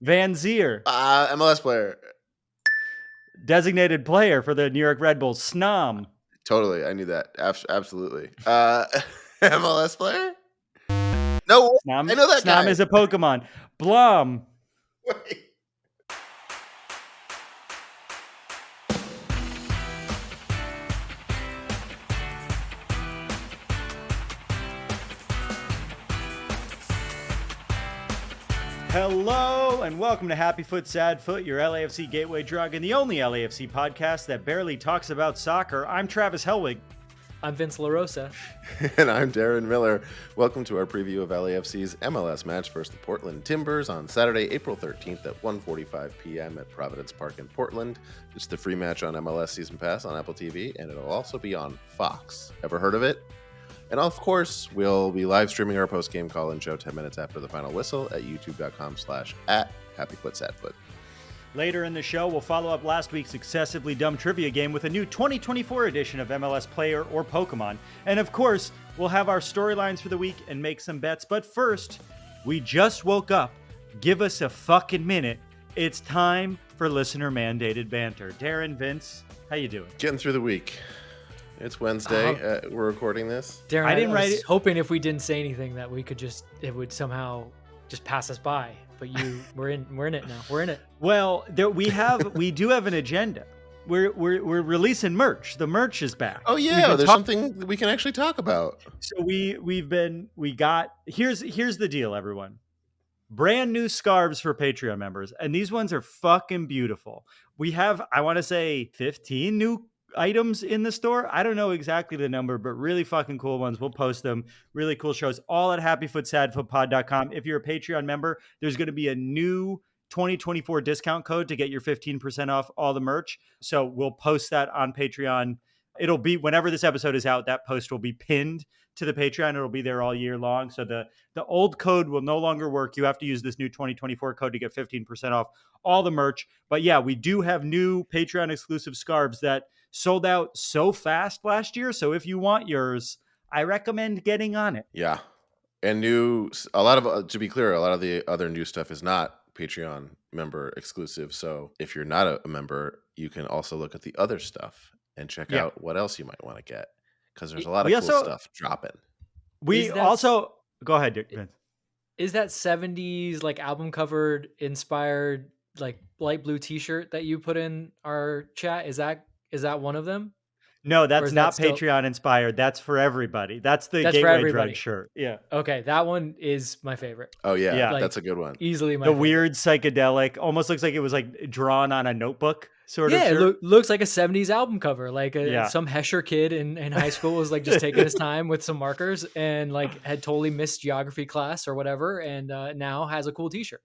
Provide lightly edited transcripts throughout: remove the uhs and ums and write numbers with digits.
Van Zier. MLS Player. Designated player for the New York Red Bulls. Snom. Totally, I knew that. Absolutely. MLS Player? No, Snom, I know that Snom guy. is a Pokemon. Blum. Wait. Hello and welcome to Happy Foot, Sad Foot, your LAFC gateway drug and the only LAFC podcast that barely talks about soccer. I'm Travis Helwig. I'm Vince LaRosa. And I'm Darren Miller. Welcome to our preview of LAFC's MLS match versus the Portland Timbers on Saturday, April 13th at 1:45 p.m. at Providence Park in Portland. It's the free match on MLS Season Pass on Apple TV, and it'll also be on Fox. Ever heard of it? And of course, we'll be live streaming our post-game call-in show 10 minutes after the final whistle at youtube.com/@HappyFootSadFoot. Later in the show, we'll follow up last week's excessively dumb trivia game with a new 2024 edition of MLS Player or Pokemon. And of course, we'll have our storylines for the week and make some bets. But first, we just woke up. Give us a fucking minute. It's time for listener-mandated banter. Darren, Vince, how you doing? Getting through the week. It's Wednesday. We're recording this. Darren, I didn't write it. Hoping if we didn't say anything that we could it would somehow just pass us by. But we're in it now. We're in it. Well, we do have an agenda. We're releasing merch. The merch is back. Oh yeah, there's something that we can actually talk about. So here's the deal, everyone. Brand new scarves for Patreon members, and these ones are fucking beautiful. We have, I want to say, 15 new items in the store. I don't know exactly the number, but really fucking cool ones. We'll post them. Really cool shows, all at happyfootsadfootpod.com. If you're a Patreon member, there's going to be a new 2024 discount code to get your 15% off all the merch. So we'll post that on Patreon. It'll be whenever this episode is out, that post will be pinned to the Patreon. It'll be there all year long. So the old code will no longer work. You have to use this new 2024 code to get 15% off all the merch. But yeah, we do have new Patreon exclusive scarves that sold out so fast last year. So if you want yours, I recommend getting on it. Yeah. And to be clear, a lot of the other new stuff is not Patreon member exclusive. So if you're not a member, you can also look at the other stuff and check out what else you might want to get. Because there's a lot of cool stuff dropping. Go ahead, Vince. Is that 70s like album covered inspired like light blue t-shirt that you put in our chat? Is that one of them? No, that's not Patreon inspired. That's for everybody. That's the Gateway Drug shirt. Yeah. Okay, that one is my favorite. Oh yeah, like, that's a good one. Easily my favorite. Weird psychedelic, almost looks like it was like drawn on a notebook sort of. Yeah, it looks like a 70s album cover. Like some Hesher kid in high school was like just taking his time with some markers and like had totally missed geography class or whatever, and now has a cool t-shirt.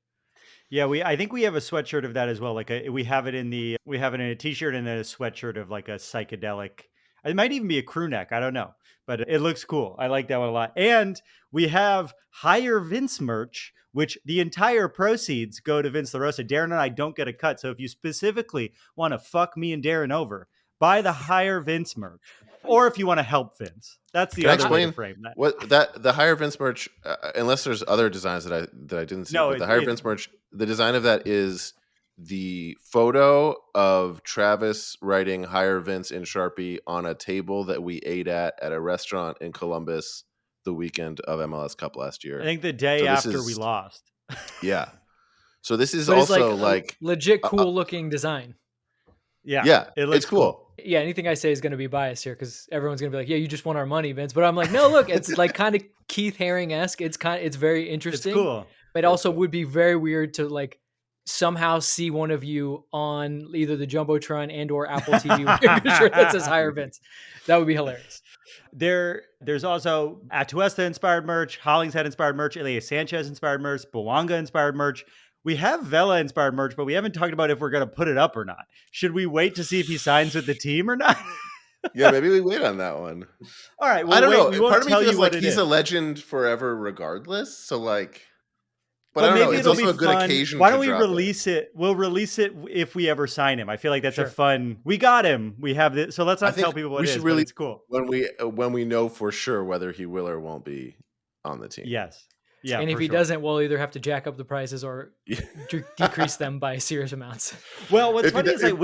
Yeah, I think we have a sweatshirt of that as well. Like we have it in a t-shirt and then a sweatshirt of like a psychedelic. It might even be a crew neck. I don't know, but it looks cool. I like that one a lot. And we have Hire Vince merch, which the entire proceeds go to Vince LaRosa. Darren and I don't get a cut. So if you specifically want to fuck me and Darren over, buy the Hire Vince merch. Or if you want to help Vince, that's the other way to frame that. What the Hire Vince merch, unless there's other designs that I didn't see. No, but the Hire Vince merch, the design of that is the photo of Travis writing Hire Vince in Sharpie on a table that we ate at a restaurant in Columbus the weekend of MLS Cup last year. I think the day after we lost. Yeah. So this is also like legit cool looking design. Yeah. It's cool. Yeah, anything I say is going to be biased here because everyone's going to be like, "Yeah, you just want our money, Vince." But I'm like, "No, look, it's like kind of Keith Haring-esque. It's very interesting. It's cool. But also would be very weird to like somehow see one of you on either the Jumbotron and or Apple TV with a shirt that says Hire Vince. That would be hilarious." There's also Atuesta inspired merch, Hollingshead inspired merch, Elias Sanchez inspired merch, Bouanga inspired merch. We have Vela inspired merch, but we haven't talked about if we're going to put it up or not. Should we wait to see if he signs with the team or not? Yeah, maybe we wait on that one. All right. Well, I don't know. We won't Part of me tell feels you like what he's a legend forever regardless. So like, but Well, I don't know. maybe It's it'll also be a good fun. occasion. Why don't to we drop release it? We'll release it if we ever sign him. I feel like that's a fun. We got him. We have this. So let's not tell people what it is. But it's cool when we know for sure whether he will or won't be on the team. Yes. Yeah, and if he doesn't, we'll either have to jack up the prices or decrease them by serious amounts. Well, what's funny is like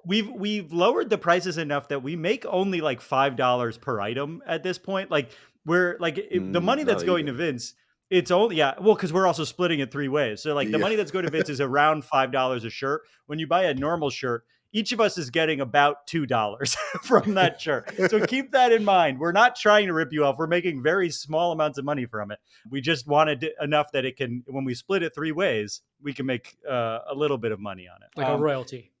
we've lowered the prices enough that we make only like $5 per item at this point. Like we're like the money that's going to Vince, it's only because we're also splitting it 3 ways. So like the money that's going to Vince is around $5 a shirt. When you buy a normal shirt, each of us is getting about $2 from that shirt. So keep that in mind. We're not trying to rip you off. We're making very small amounts of money from it. We just wanted enough that it can, when we split it 3 ways, we can make a little bit of money on it. Like a royalty.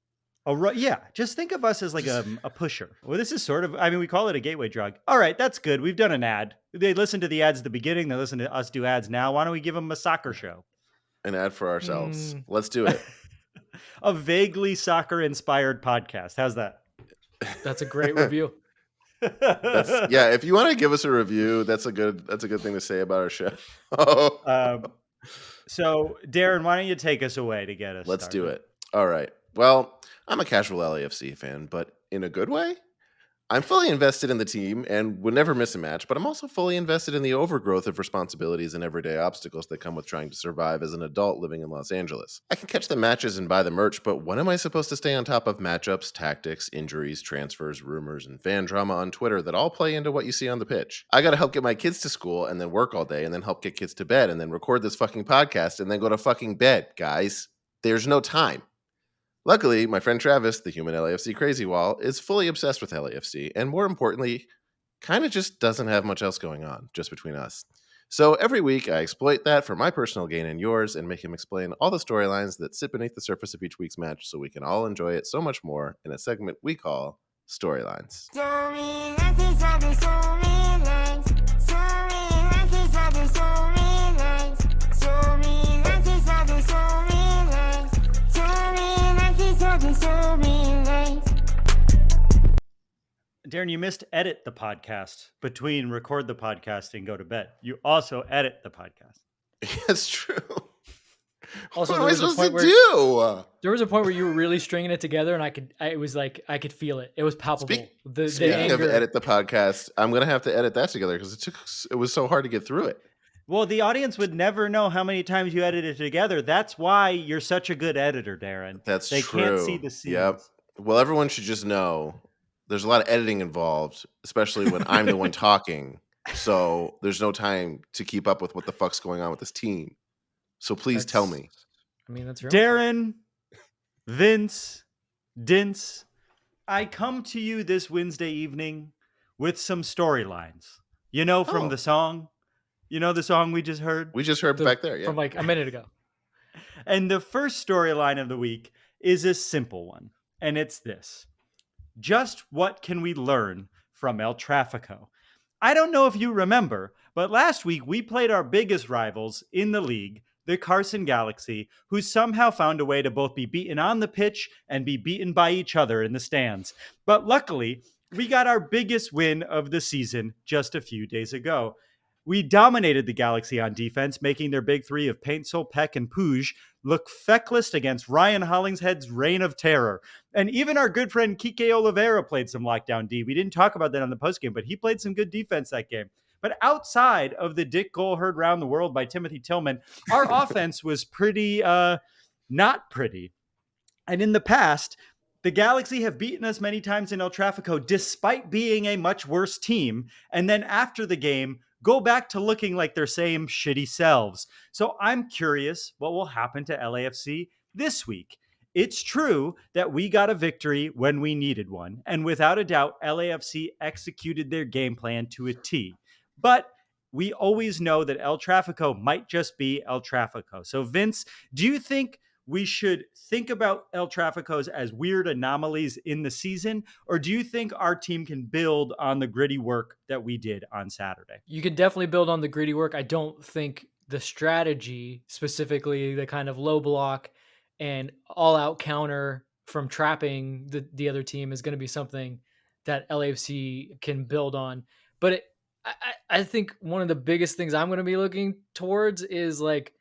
Just think of us as like a pusher. Well, this is sort of, I mean, we call it a gateway drug. All right, that's good. We've done an ad. They listened to the ads at the beginning. They listen to us do ads now. Why don't we give them a soccer show? An ad for ourselves. Let's do it. A vaguely soccer-inspired podcast. How's that? That's a great review. If you want to give us a review, that's a good thing to say about our show. So, Darren, why don't you take us away to get us Let's started? do it. All right. Well, I'm a casual LAFC fan, but in a good way. I'm fully invested in the team and would never miss a match, but I'm also fully invested in the overgrowth of responsibilities and everyday obstacles that come with trying to survive as an adult living in Los Angeles. I can catch the matches and buy the merch, but when am I supposed to stay on top of matchups, tactics, injuries, transfers, rumors, and fan drama on Twitter that all play into what you see on the pitch? I gotta help get my kids to school and then work all day and then help get kids to bed and then record this fucking podcast and then go to fucking bed, guys. There's no time. Luckily, my friend Travis, the human LAFC crazy wall, is fully obsessed with LAFC, and more importantly, kind of just doesn't have much else going on, just between us. So every week, I exploit that for my personal gain and yours, and make him explain all the storylines that sit beneath the surface of each week's match so we can all enjoy it so much more in a segment we call Storylines. Darren, you missed edit the podcast between record the podcast and go to bed. You also edit the podcast. That's true. Also, what am I supposed to do? There was a point where you were really stringing it together, and I could feel it. It was palpable. Speaking of edit the podcast, I'm gonna have to edit that together because it was so hard to get through it. Well, the audience would never know how many times you edited it together. That's why you're such a good editor, Darren. That's true. They can't see the scenes. Yep. Well, everyone should just know there's a lot of editing involved, especially when I'm the one talking. So there's no time to keep up with what the fuck's going on with this team. So please tell me. I mean, that's your Darren, Vince, Dince, I come to you this Wednesday evening with some storylines. You know, from the song? You know the song we just heard? We just heard back there, yeah. From like a minute ago. And the first storyline of the week is a simple one. And it's this. Just what can we learn from El Tráfico? I don't know if you remember, but last week we played our biggest rivals in the league, the Carson Galaxy, who somehow found a way to both be beaten on the pitch and be beaten by each other in the stands. But luckily, we got our biggest win of the season just a few days ago. We dominated the Galaxy on defense, making their big three of Paintsol, Peck, and Puig look feckless against Ryan Hollingshead's reign of terror. And even our good friend Kike Oliveira played some lockdown D. We didn't talk about that on the postgame, but he played some good defense that game. But outside of the dick goal heard round the world by Timothy Tillman, our offense was pretty not pretty. And in the past, the Galaxy have beaten us many times in El Tráfico despite being a much worse team. And then after the game, go back to looking like their same shitty selves. So I'm curious what will happen to LAFC this week. It's true that we got a victory when we needed one. And without a doubt, LAFC executed their game plan to a T. But we always know that El Tráfico might just be El Tráfico. So Vince, do you think we should think about El Tráficos as weird anomalies in the season, or do you think our team can build on the gritty work that we did on Saturday? You can definitely build on the gritty work. I don't think the strategy, specifically the kind of low block and all-out counter from trapping the other team, is going to be something that LAFC can build on. But I think one of the biggest things I'm going to be looking towards is like,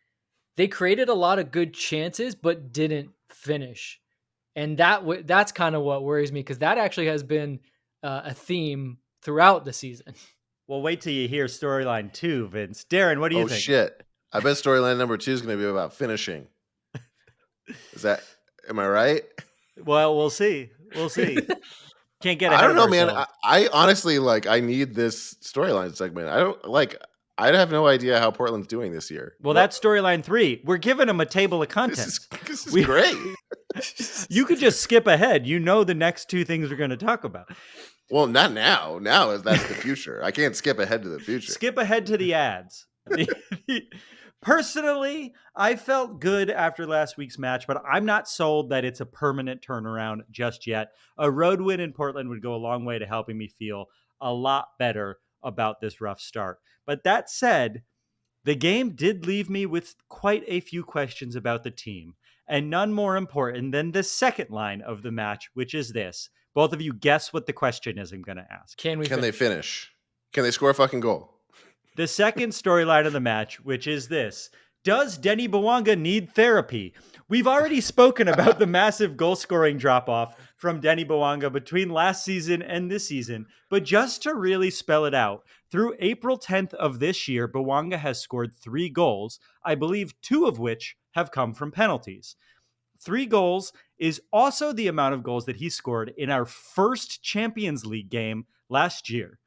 they created a lot of good chances, but didn't finish. And that's kind of what worries me, because that actually has been a theme throughout the season. Well, wait till you hear storyline 2, Vince. Darren, what do you think? Oh, shit. I bet storyline number 2 is going to be about finishing. Am I right? Well, we'll see. We'll see. Can't get I ahead don't know, of man. ourselves. I honestly I need this storyline segment. I have no idea how Portland's doing this year. Well, that's storyline 3. We're giving them a table of contents. This is great. You could just skip ahead. You know the next 2 things we're going to talk about. Well, not now. Now that's the future. I can't skip ahead to the future. Skip ahead to the ads. Personally, I felt good after last week's match, but I'm not sold that it's a permanent turnaround just yet. A road win in Portland would go a long way to helping me feel a lot better about this rough start. But that said, the game did leave me with quite a few questions about the team, and none more important than the second line of the match, which is this. Both of you guess what the question is I'm going to ask. Can they finish? Can they score a fucking goal? The second storyline of the match, which is this. Does Denny Bwanga need therapy? We've already spoken about the massive goal-scoring drop-off from Denny Bwanga between last season and this season, but just to really spell it out, through April 10th of this year, Bwanga has scored 3 goals, I believe 2 of which have come from penalties. 3 goals is also the amount of goals that he scored in our first Champions League game last year.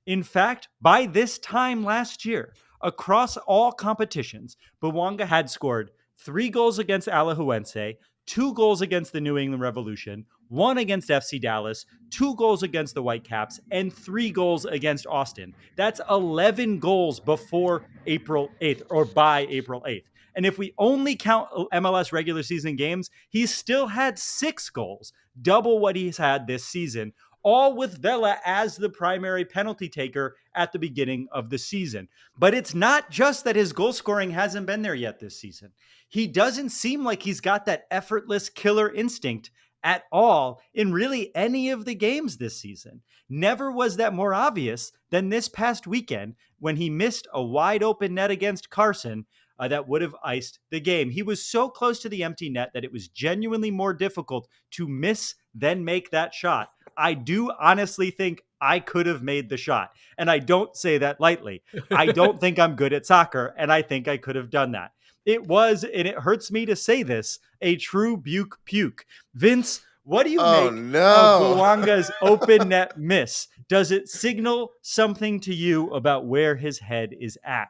In fact, by this time last year, across all competitions, Bwanga had scored 3 goals against Alajuelense, 2 goals against the New England Revolution, 1 against FC Dallas, 2 goals against the Whitecaps, and 3 goals against Austin. That's 11 goals before April 8th, or by April 8th. And if we only count MLS regular season games, he's still had 6 goals, double what he's had this season, all with Vela as the primary penalty taker at the beginning of the season. But it's not just that his goal scoring hasn't been there yet this season. He doesn't seem like he's got that effortless killer instinct at all in really any of the games this season. Never was that more obvious than this past weekend when he missed a wide open net against Carson that would have iced the game. He was so close to the empty net that it was genuinely more difficult to miss than make that shot. I do honestly think I could have made the shot. And I don't say that lightly. I don't think I'm good at soccer, and I think I could have done that. It was, and it hurts me to say this, a true Buke puke. Vince, what do you make of Bwanga's open net miss? Does it signal something to you about where his head is at?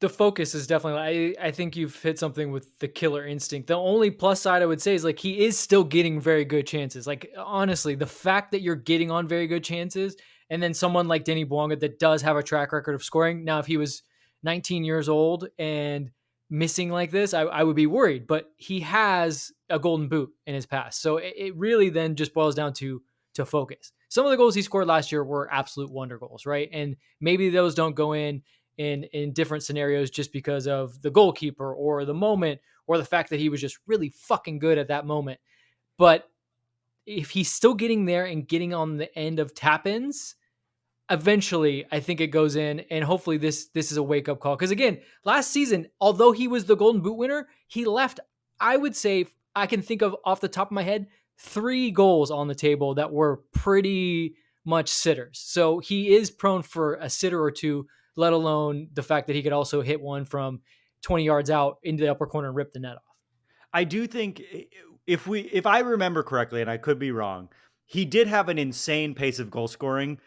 The focus is definitely, I think you've hit something with the killer instinct. The only plus side I would say is he is still getting very good chances. Honestly, the fact that you're getting on very good chances, and then someone like Denny Bwanga that does have a track record of scoring. Now, if he was 19 years old and missing like this, I would be worried, but he has a golden boot in his past. So it really then just boils down to focus. Some of the goals he scored last year were absolute wonder goals, right? And maybe those don't go in different scenarios just because of the goalkeeper or the moment or the fact that he was just really fucking good at that moment. But if he's still getting there and getting on the end of tap-ins, eventually I think it goes in, and hopefully this is a wake-up call. Because again, last season, although he was the Golden Boot winner, he left, I would say, I can think of off the top of my head, 3 goals on the table that were pretty much sitters. So he is prone for a sitter or two, let alone the fact that he could also hit one from 20 yards out into the upper corner and rip the net off. I do think if I remember correctly, and I could be wrong, he did have an insane pace of goal scoring,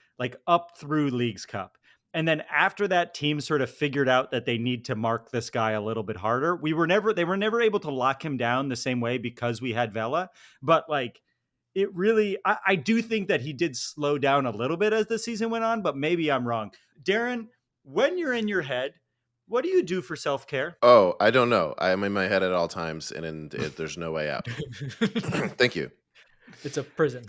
up through Leagues Cup. And then after that, team sort of figured out that they need to mark this guy a little bit harder. They were never able to lock him down the same way because we had Vela. But it really, I do think that he did slow down a little bit as the season went on, but maybe I'm wrong. Darren, when you're in your head, what do you do for self-care? Oh, I don't know. I'm in my head at all times, and there's no way out. Thank you. It's a prison.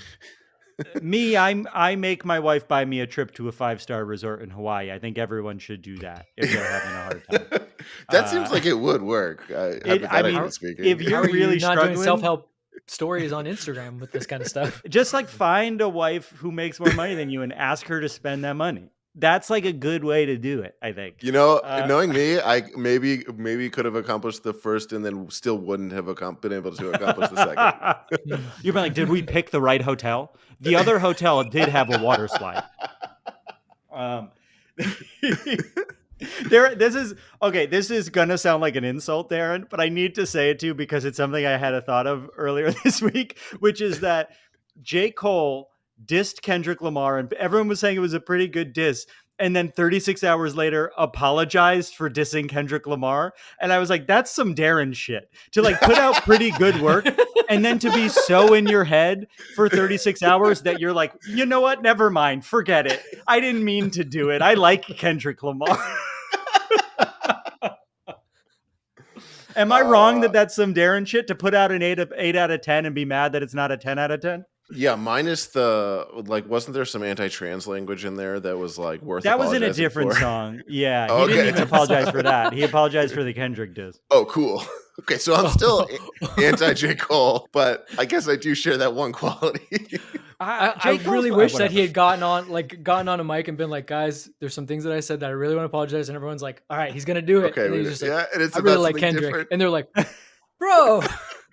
Me, I make my wife buy me a trip to a 5-star resort in Hawaii. I think everyone should do that if they're having a hard time. That seems like it would work. Hypothetically speaking. If you're really not struggling, doing self-help stories on Instagram with this kind of stuff, just find a wife who makes more money than you and ask her to spend that money. That's a good way to do it, I think. Knowing me, I maybe could have accomplished the first and then still wouldn't have been able to accomplish the second. You'd be like, did we pick the right hotel? The other hotel did have a water slide. This is gonna sound like an insult, Darren, but I need to say it to you because it's something I had a thought of earlier this week, which is that J. Cole dissed Kendrick Lamar, and everyone was saying it was a pretty good diss. And then 36 hours later, apologized for dissing Kendrick Lamar. And I was like, that's some Darren shit. To like put out pretty good work and then to be so in your head for 36 hours that you're like, you know what? Never mind. Forget it. I didn't mean to do it. I like Kendrick Lamar. Am I wrong that that's some Darren shit to put out an 8 out of 10 and be mad that it's not a 10 out of 10? Yeah, minus the like, wasn't there some anti-trans language in there that was like worth? That was in a apologizing different for? song. Yeah, he Okay. didn't even apologize for that. He apologized for the Kendrick diss. Oh, cool. Okay, so I'm still anti J. Cole, but I guess I do share that one quality. I really wish that he had gotten on a mic and been like, guys, there's some things that I said that I really want to apologize, and everyone's like, all right, he's gonna do it. Okay, and he's just like, yeah, and it's I about really like something Kendrick, different. and they're like, bro.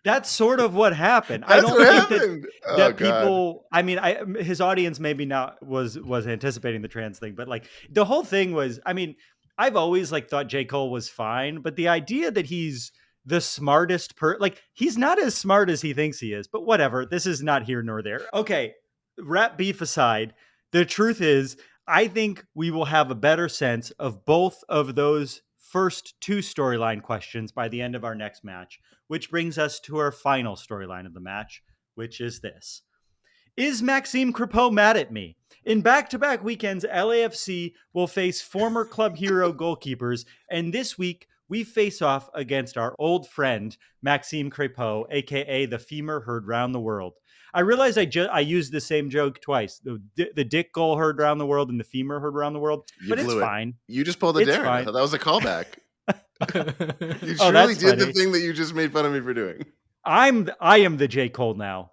That's sort of what happened. That's I don't what think happened. that people. I mean, his audience maybe not was anticipating the trans thing, but like the whole thing was. I mean, I've always like thought J. Cole was fine, but the idea that he's the smartest like he's not as smart as he thinks he is. But whatever. This is not here nor there. Okay, rap beef aside, the truth is, I think we will have a better sense of both of those first two storyline questions by the end of our next match, which brings us to our final storyline of the match, which is this. Is Maxime Crepeau mad at me? In back-to-back weekends, LAFC will face former club hero goalkeepers, and this week we face off against our old friend, Maxime Crepeau, aka the femur heard round the world. I realize I used the same joke twice. The dick goal heard around the world and the femur heard around the world, but it's fine. You just pulled the Darren. I thought that was a callback. You truly did the thing that you just made fun of me for doing. I am the J. Cole now.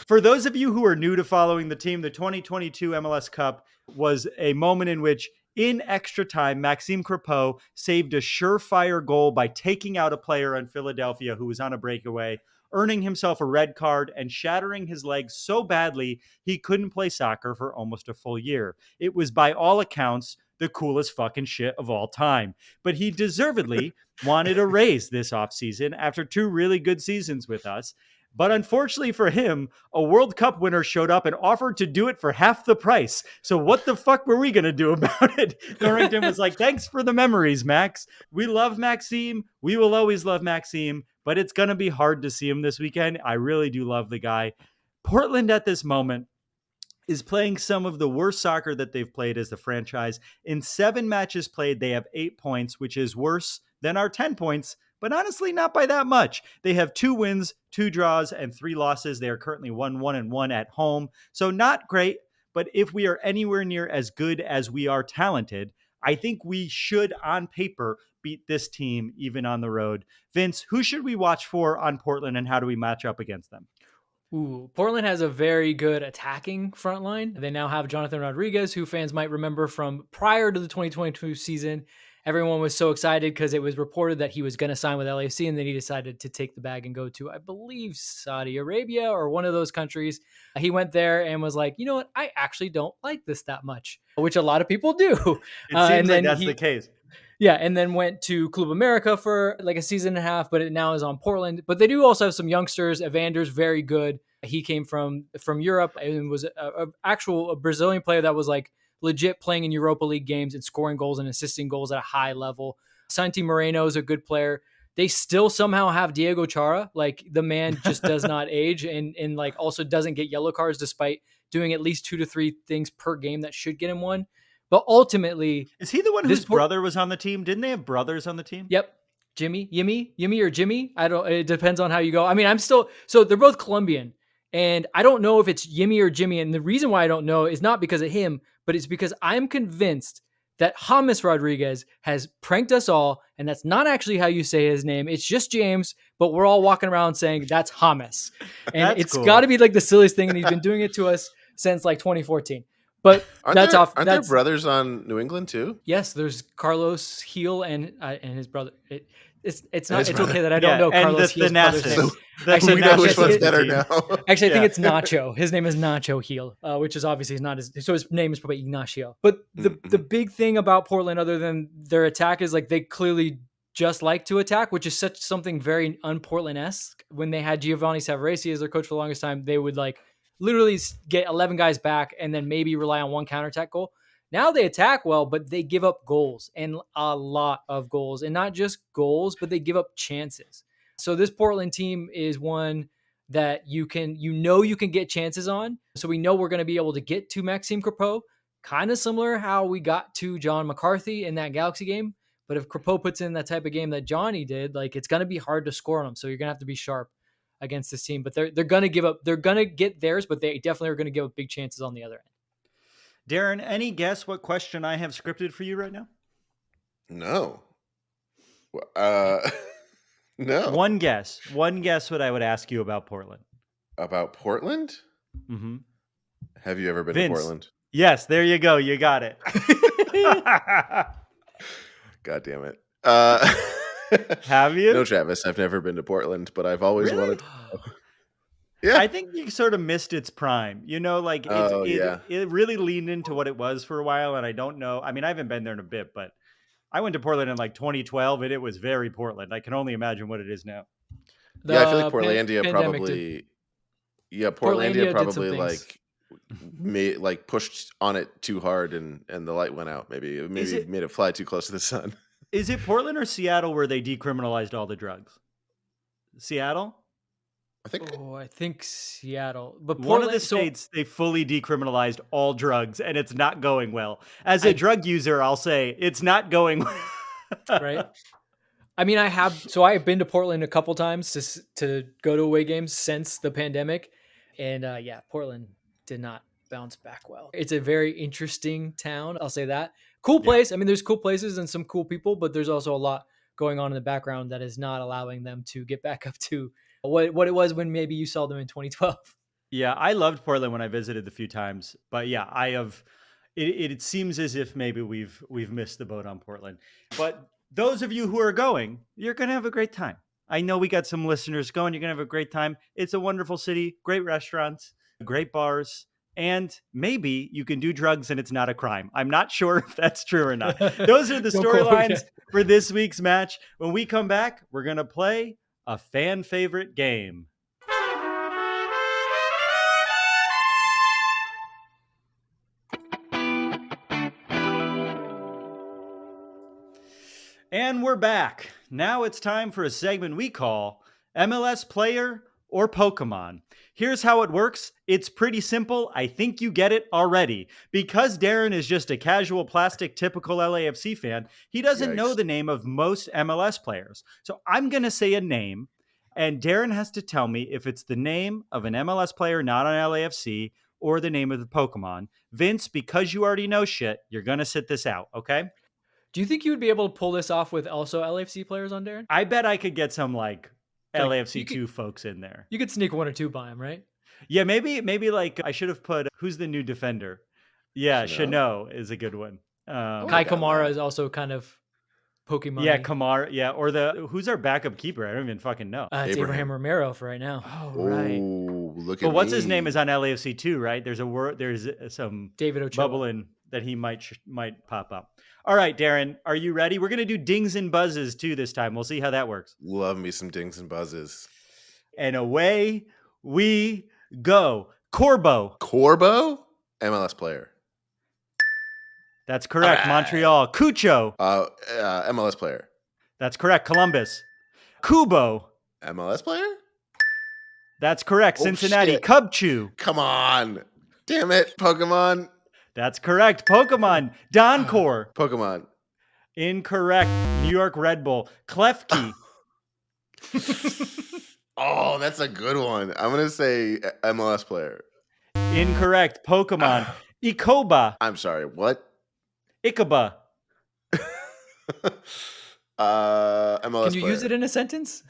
For those of you who are new to following the team, the 2022 MLS Cup was a moment in which, in extra time, Maxime Crepeau saved a surefire goal by taking out a player in Philadelphia who was on a breakaway, earning himself a red card and shattering his legs so badly he couldn't play soccer for almost a full year. It was, by all accounts, the coolest fucking shit of all time. But he deservedly wanted a raise this offseason after 2 really good seasons with us. But unfortunately for him, a World Cup winner showed up and offered to do it for half the price. So what the fuck were we going to do about it? Norrington was like, thanks for the memories, Max. We love Maxime. We will always love Maxime, but it's going to be hard to see him this weekend. I really do love the guy. Portland at this moment is playing some of the worst soccer that they've played as the franchise. In 7 matches played, they have 8 points, which is worse than our 10 points, but honestly, not by that much. They have 2 wins, 2 draws, and 3 losses. They are currently 1-1-1 at home. So not great, but if we are anywhere near as good as we are talented, I think we should, on paper, beat this team even on the road. Vince, who should we watch for on Portland, and how do we match up against them? Ooh, Portland has a very good attacking front line. They now have Jonathan Rodriguez, who fans might remember from prior to the 2022 season. Everyone was so excited because it was reported that he was going to sign with LAFC, and then he decided to take the bag and go to, I believe, Saudi Arabia or one of those countries. He went there and was like, you know what? I actually don't like this that much, which a lot of people do. It seems like that's the case. Yeah, and then went to Club America for like a season and a half, but it now is on Portland. But they do also have some youngsters. Evander's very good. He came from Europe and was a Brazilian player that was like legit playing in Europa League games and scoring goals and assisting goals at a high level. Santi Moreno is a good player. They still somehow have Diego Chara. Like, the man just does not age and like also doesn't get yellow cards despite doing at least 2 to 3 things per game that should get him one. But ultimately, is he the one whose brother was on the team? Didn't they have brothers on the team? Yep. Yimmy or Jimmy. I don't, it depends on how you go. I mean, so they're both Colombian, and I don't know if it's Yimmy or Jimmy. And the reason why I don't know is not because of him, but it's because I'm convinced that James Rodriguez has pranked us all. And that's not actually how you say his name. It's just James, but we're all walking around saying that's James. And it's got to be like the silliest thing. And he's been doing it to us since like 2014. But aren't there brothers on New England too? Yes, there's Carlos Heel and his brother. It's not. his It's brother. okay that I don't Yeah, know and Carlos the Gil's brother's Thanasis. name. So Actually, we know which Thanasis one's is- better team. now. Actually, I think Yeah. it's Nacho. His name is Nacho Heel, which is obviously not his. So his name is probably Ignacio. But the big thing about Portland, other than their attack, is like they clearly just like to attack, which is such something very un-Portland-esque. When they had Giovanni Savarese as their coach for the longest time, they would like literally get 11 guys back and then maybe rely on one counterattack goal. Now they attack well, but they give up goals, and a lot of goals, and not just goals, but they give up chances. So this Portland team is one that you can get chances on. So we know we're going to be able to get to Maxime Crepeau, kind of similar how we got to John McCarthy in that Galaxy game. But if Crepeau puts in that type of game that Johnny did, like it's going to be hard to score on him. So you're going to have to be sharp against this team. But they're going to give up. They're going to get theirs, but they definitely are going to give up big chances on the other end. Darren, any guess what question I have scripted for you right now? No. No. One guess what I would ask you about Portland. About Portland? Mm-hmm. Have you ever been Vince. to Portland? Yes, there you go. You got it. God damn it. Have you? No, Travis, I've never been to Portland, but I've always Really? wanted to go. Yeah. I think you sort of missed its prime. You know, like it really leaned into what it was for a while, and I don't know. I mean, I haven't been there in a bit, but I went to Portland in like 2012, and it was very Portland. I can only imagine what it is now. Yeah, I feel like Portlandia Portlandia probably like pushed on it too hard, and the light went out. Maybe it made it fly too close to the sun. Is it Portland or Seattle where they decriminalized all the drugs? Seattle? I think Seattle. But one of the states, they fully decriminalized all drugs, and it's not going well. As a drug user, I'll say it's not going well. Right. I mean, I've been to Portland a couple times to go to away games since the pandemic. And Portland did not bounce back well. It's a very interesting town. I'll say that. Cool place. I mean, there's cool places and some cool people, but there's also a lot going on in the background that is not allowing them to get back up to what it was when maybe you saw them in 2012. Yeah, I loved Portland when I visited the few times, but yeah, I have. It seems as if maybe we've missed the boat on Portland. But those of you who are going, you're going to have a great time. I know we got some listeners going. You're going to have a great time. It's a wonderful city, great restaurants, great bars, and maybe you can do drugs and it's not a crime. I'm not sure if that's true or not. Those are the storylines for this week's match. When we come back, we're going to play a fan favorite game. And we're back. Now it's time for a segment we call MLS Player or Pokemon. Here's how it works. It's pretty simple. I think you get it already. Because Darren is just a casual plastic typical LAFC fan, he doesn't know the name of most MLS players. So I'm going to say a name, and Darren has to tell me if it's the name of an MLS player not on LAFC or the name of the Pokemon. Vince, because you already know shit, you're going to sit this out, okay? Do you think you would be able to pull this off with also LAFC players on, Darren? I bet I could get some like LAFC 2 folks in there. You could sneak one or two by him, right? Yeah, maybe like I should have put who's the new defender? Yeah, Chanot is a good one. Kai Kamara is also kind of Pokemon. Yeah, Kamara. Yeah, or who's our backup keeper? I don't even fucking know. It's Abraham Romero for right now. Oh, right. Look but what's his name is on LAFC 2, right? There's some David Ochoa bubbling that he might pop up. All right, Darren, are you ready? We're going to do dings and buzzes too this time. We'll see how that works. Love me some dings and buzzes. And away we go. Corbo, MLS player. That's correct. Montreal. Cucho, MLS player. That's correct. Columbus. Kubo, MLS player. That's correct. Cincinnati. Cubchew. Come on. Damn it. Pokemon. That's correct. Pokemon. Doncor. Pokemon. Incorrect. New York Red Bull. Klefki. Oh, that's a good one. I'm going to say MLS player. Incorrect. Pokemon. Ikoba. I'm sorry. What? Ikoba. MLS Can you player. use it in a sentence?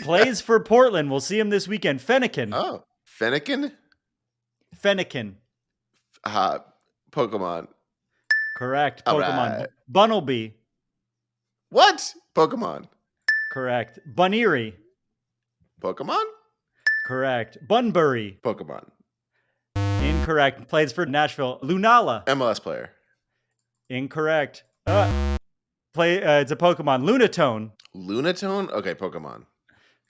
Plays for Portland. We'll see him this weekend. Fennekin. Oh, Fennekin? Fennekin. Pokemon. Correct. All Pokemon. right. Bunnelby. What? Pokemon. Correct. Bunnery. Pokemon. Correct. Bunbury. Pokemon. Incorrect. Plays for Nashville. Lunala. MLS Player. Incorrect. It's a Pokemon. Lunatone. Lunatone. Okay, Pokemon.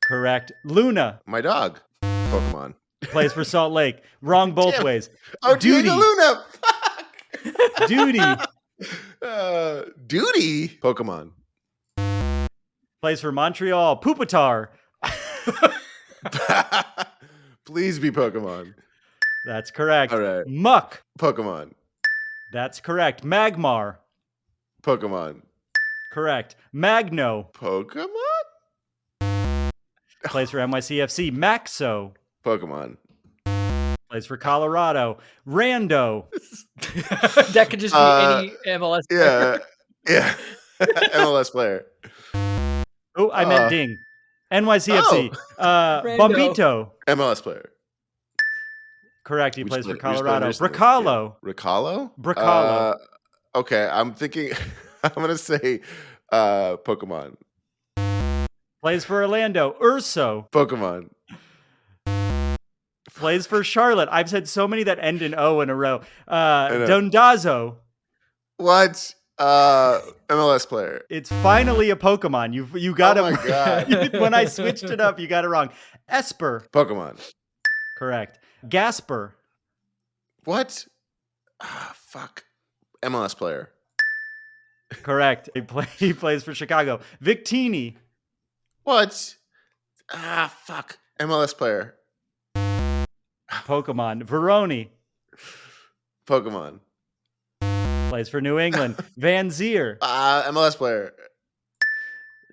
Correct. Luna. My dog. Pokemon. Plays for Salt Lake. Wrong both Damn. ways. Oh, Duty. Diego Luna. Duty. Duty. Pokemon. Plays for Montreal. Pupitar. Please be Pokemon. That's correct. All right. Muck. Pokemon. That's correct. Magmar. Pokemon. Correct. Magno. Pokemon. Plays for NYCFC. Maxo. Pokemon. Plays for Colorado. Rando. That could just be any MLS player. Yeah. MLS Player. Oh, I meant Ding. NYCFC. Rando. Bombito. MLS Player. Correct. He We plays just for played- we just played Colorado. recently. Bracalo. Yeah. Ricalo? Bracalo. Okay, I'm thinking. I'm gonna say Pokemon. Plays for Orlando. Urso. Pokemon. Plays for Charlotte. I've said so many that end in O in a row. know. Dondazo. What? MLS Player. It's finally a Pokemon. You got Oh it. my God. When I switched it up, you got it wrong. Esper. Pokemon. Correct. Gasper. What? Fuck. MLS Player. Correct. He plays for Chicago. Victini. What? Fuck. MLS Player. Pokemon. Veroni. Pokemon. Plays for New England. Van Zier. MLS Player.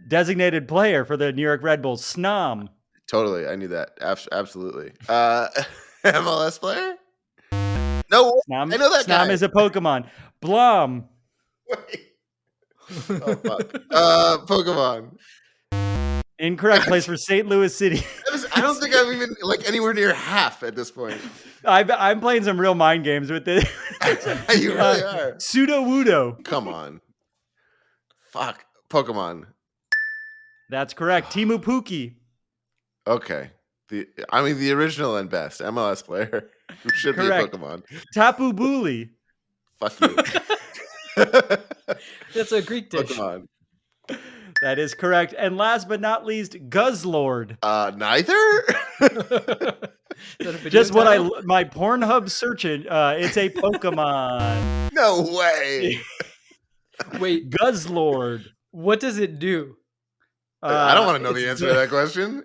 Designated player for the New York Red Bulls. Snom. Totally. I knew that. Absolutely. MLS Player? No. Snom, I know that Snom guy. is a Pokemon. Blom. Wait. Oh, fuck. Pokemon. Incorrect. Plays for St. Louis City. I don't think I'm even anywhere near half at this point. I'm playing some real mind games with this. You really are. Pseudo-Wudo. Come on. Fuck. Pokemon. That's correct. Timu Puki. Okay. The original and best MLS Player. Who should Correct. be a Pokemon. Tapu Buli. Fuck you. That's a Greek dish. Pokemon. That is correct. And last but not least, Guzzlord. Neither? Is that a video Just what title? my Pornhub searching. It's a Pokemon. No way. Wait, Guzzlord. what does it do? I don't want to know the it's- answer to that question.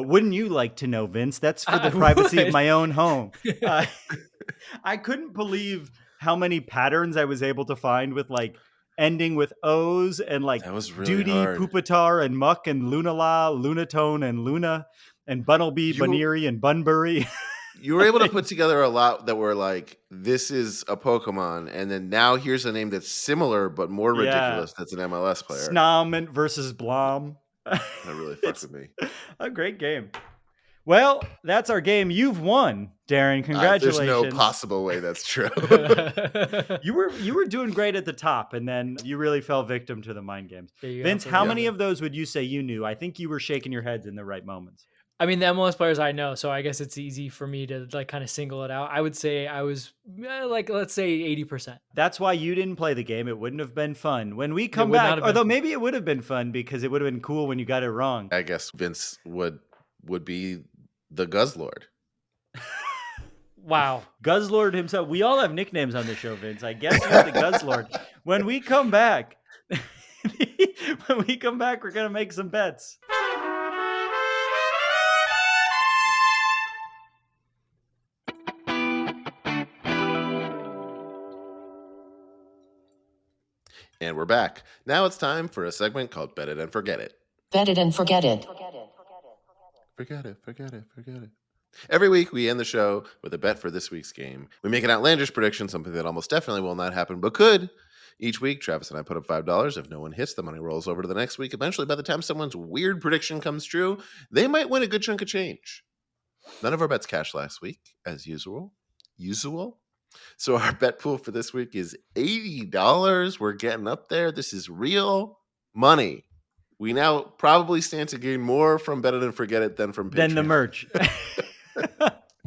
Wouldn't you like to know, Vince? That's for the I privacy of would. my own home. I couldn't believe how many patterns I was able to find with ending with O's and That was really Duty, hard. Pupitar, and Muck, and Lunala, Lunatone, and Luna, and Bunnelby, You- Bunnery, and Bunbury. You were able to put together a lot that were like, this is a Pokemon, and then now here's a name that's similar but more Yeah. ridiculous. That's an MLS player. Snom versus Blom. That really fucks It's with me. a great game. Well, that's our game. You've won, Darren. Congratulations. There's no possible way that's true. You were doing great at the top, and then you really fell victim to the mind games. There you go. Vince, how Yeah. many of those would you say you knew? I think you were shaking your heads in the right moments. I mean, the MLS players I know, so I guess it's easy for me to kind of single it out. I would say I was let's say 80%. That's why you didn't play the game. It wouldn't have been fun. When we come would not back, have been although fun. maybe it would have been fun because it would have been cool when you got it wrong. I guess Vince would be the Guzzlord. Wow. Guzzlord himself. We all have nicknames on the show, Vince. I guess you're the Guzzlord. When we come back, we're going to make some bets. And we're back. Now it's time for a segment called Bet It and Forget It. Bet it and forget it. Forget it. Every week, we end the show with a bet for this week's game. We make an outlandish prediction, something that almost definitely will not happen, but could. Each week, Travis and I put up $5. If no one hits, the money rolls over to the next week. Eventually, by the time someone's weird prediction comes true, they might win a good chunk of change. None of our bets cashed last week, as usual. So our bet pool for this week is $80. We're getting up there. This is real. money. We now probably stand to gain more from Bet It and Forget It than from Patreon. Then the merch.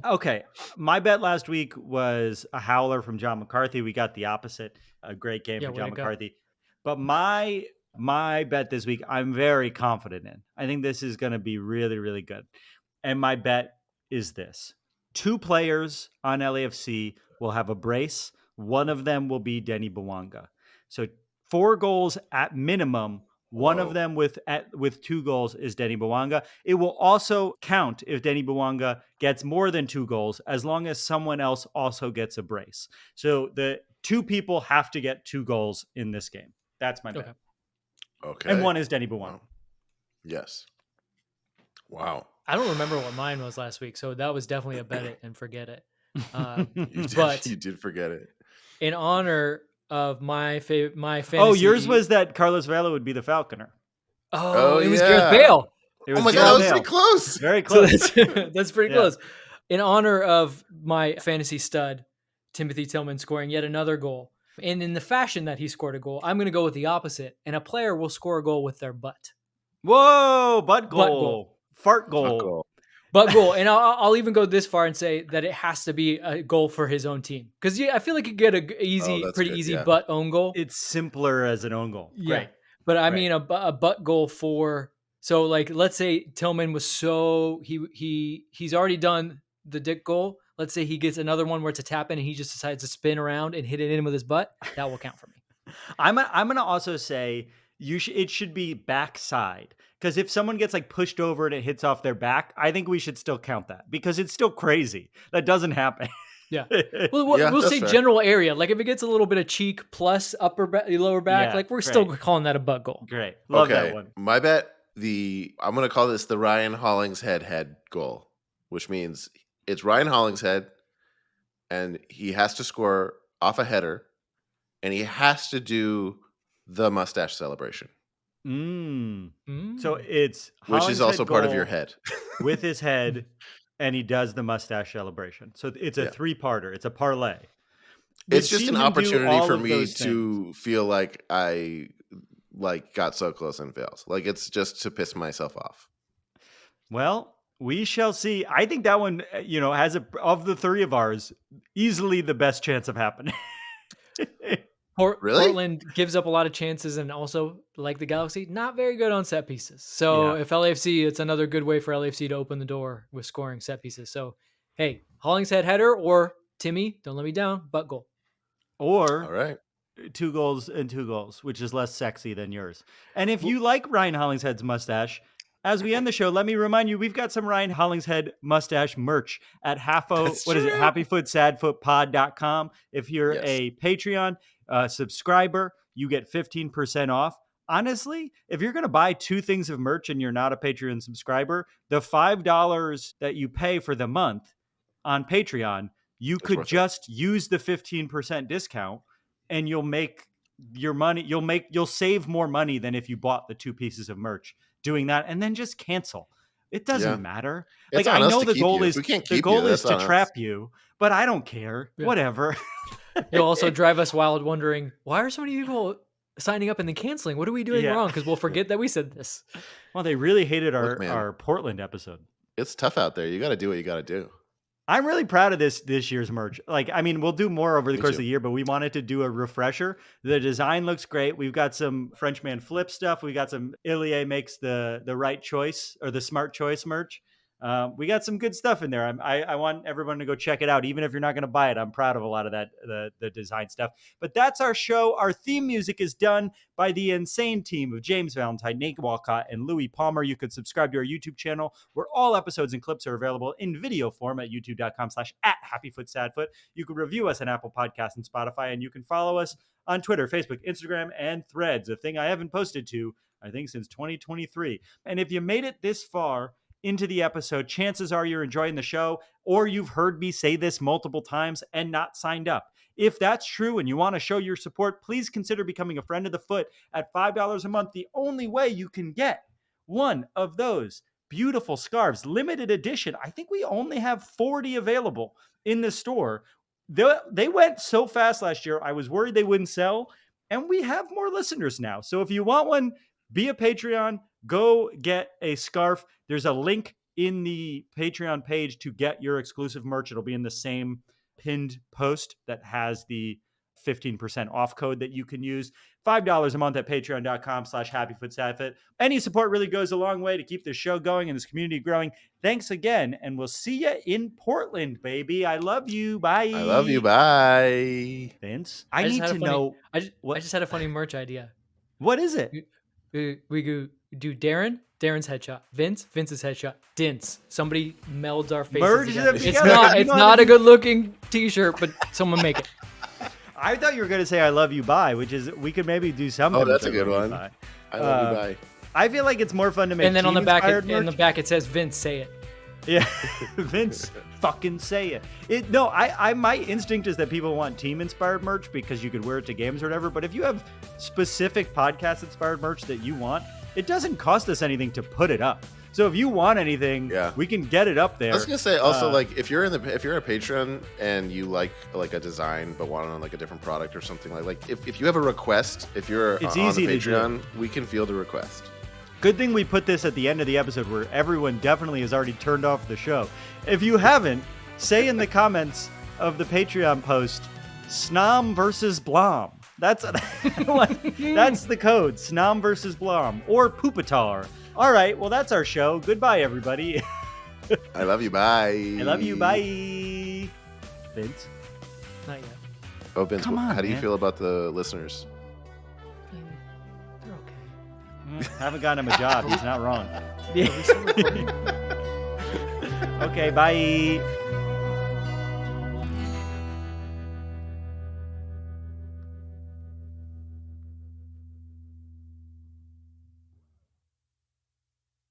Okay. My bet last week was a howler from John McCarthy. We got the opposite. A great game for John McCarthy. But my bet this week, I'm very confident in. I think this is going to be really, really good. And my bet is this. 2 players on LAFC will have a brace. One of them will be Denny Bwanga. So 4 goals at minimum. One of them with 2 goals is Denny Bwanga. It will also count if Denny Bwanga gets more than 2 goals, as long as someone else also gets a brace. So the 2 people have to get 2 goals in this game. That's my bet. Okay. And one is Denny Bwanga. Wow. Yes. Wow. I don't remember what mine was last week, so that was definitely a bet it and forget it. You did forget it. In honor of my fantasy. Oh, yours was that Carlos Vela would be the Falconer. Oh, it was Gareth Bale. Oh my God, that was pretty close. Very close. So that's pretty close. In honor of my fantasy stud, Timothy Tillman, scoring yet another goal. And in the fashion that he scored a goal, I'm going to go with the opposite. And a player will score a goal with their butt. Whoa, butt goal. Fart goal. Butt goal. And I'll even go this far and say that it has to be a goal for his own team. Because I feel like you get a pretty easy butt own goal. It's simpler as an own goal. Yeah. Right. But I mean a butt goal for... So like, let's say Tillman was he's already done the dick goal. Let's say he gets another one where it's a tap in and he just decides to spin around and hit it in with his butt. That will count for me. I'm going to also say it should be backside, because if someone gets like pushed over and it hits off their back, I think we should still count that, because it's still crazy. That doesn't happen. Yeah. We'll say fair. General area. Like if it gets a little bit of cheek plus lower back, like we're still calling that a butt goal. Great. Love that one. My bet, I'm going to call this the Ryan Hollingshead head goal, which means it's Ryan Hollingshead and he has to score off a header and he has to do the mustache celebration. So it's which is also part of your head with his head, and he does the mustache celebration. So it's a 3-parter. It's a parlay. It's just an opportunity for me to feel like I got so close and fails. Like it's just to piss myself off. Well, we shall see. I think that one, has of the 3 of ours, easily the best chance of happening. Really? Portland gives up a lot of chances, and also, like the Galaxy, not very good on set pieces. So if LAFC, it's another good way for LAFC to open the door with scoring set pieces. So, hey, Hollingshead header or Timmy, don't let me down, butt goal. Or all right, 2 goals and 2 goals, which is less sexy than yours. And if you like Ryan Hollingshead's mustache, as we end the show, let me remind you, we've got some Ryan Hollingshead mustache merch at happyfootsadfootpod.com. If you're a Patreon subscriber, you get 15% off. Honestly, if you're going to buy 2 things of merch and you're not a Patreon subscriber, the $5 that you pay for the month on Patreon, you could just use the 15% discount and you'll make your money. You'll save more money than if you bought the 2 pieces of merch doing that and then just cancel. It doesn't matter. It's like I know the goal you. is to trap you, but I don't care. Yeah. Whatever. It'll also drive us wild wondering, why are so many people signing up and then canceling? What are we doing wrong? Because we'll forget that we said this. Well, they really hated our Portland episode. It's tough out there. You got to do what you got to do. I'm really proud of this year's merch. Like, I mean, we'll do more over the course of the year, but we wanted to do a refresher. The design looks great. We've got some Frenchman Flip stuff. We got some Ilie makes the right choice or the smart choice merch. We got some good stuff in there. I want everyone to go check it out, even if you're not going to buy it. I'm proud of a lot of that, the design stuff. But that's our show. Our theme music is done by the insane team of James Valentine, Nate Walcott, and Louis Palmer. You can subscribe to our YouTube channel, where all episodes and clips are available in video form at youtube.com/@happyfootsadfoot. You can review us on Apple Podcasts and Spotify, and you can follow us on Twitter, Facebook, Instagram, and Threads, a thing I haven't posted to, I think, since 2023. And if you made it this far into the episode, chances are you're enjoying the show, or you've heard me say this multiple times and not signed up. If that's true and you want to show your support, please consider becoming a friend of the Foot at $5 a month. The only way you can get one of those beautiful scarves, limited edition. I think we only have 40 available in the store. They went so fast last year, I was worried they wouldn't sell, and we have more listeners now. So if you want one, Be a Patreon. Go get a scarf. There's a link in the Patreon page to get your exclusive merch. It'll be in the same pinned post that has the 15% off code that you can use. $5 a month at patreon.com/happyfootsatfit. Any support really goes a long way to keep this show going and this community growing. Thanks again, and we'll see you in Portland, baby. I love you. Bye. I love you. Bye. Vince, I need to know. I just had a funny merch idea. What is it? We go do Darren's headshot, Vince's headshot, Dints. Somebody melds our faces Merge together. them It's together. not a good looking t-shirt, but someone make it. I thought you were going to say I love you, bye, which is we could maybe do something. Oh, that's with a good I love one. you, bye. I love you. Bye. I feel like it's more fun to make. And then on the back, team-inspired merch. it says Vince, say it. Yeah, Vince, fucking say it. No, my instinct is that people want team-inspired merch because you could wear it to games or whatever. But if you have specific podcast-inspired merch that you want, it doesn't cost us anything to put it up. So if you want anything, we can get it up there. I was gonna say also, like, if you're a patron and you like a design but want it on like a different product or something, like if you have a request, if you're It's on easy the to Patreon, we can field a request. Good thing we put this at the end of the episode where everyone definitely has already turned off the show. If you haven't, say in the comments of the Patreon post, Snom versus Blom. That's that's the code, Snom versus Blom, or Poopatar. All right, well, that's our show. Goodbye, everybody. I love you. Bye. I love you. Bye. Vince? Not yet. Oh, Vince, Come on, how do you man. feel about the listeners? They're okay. Haven't gotten him a job. He's not wrong. Yeah. Okay, bye.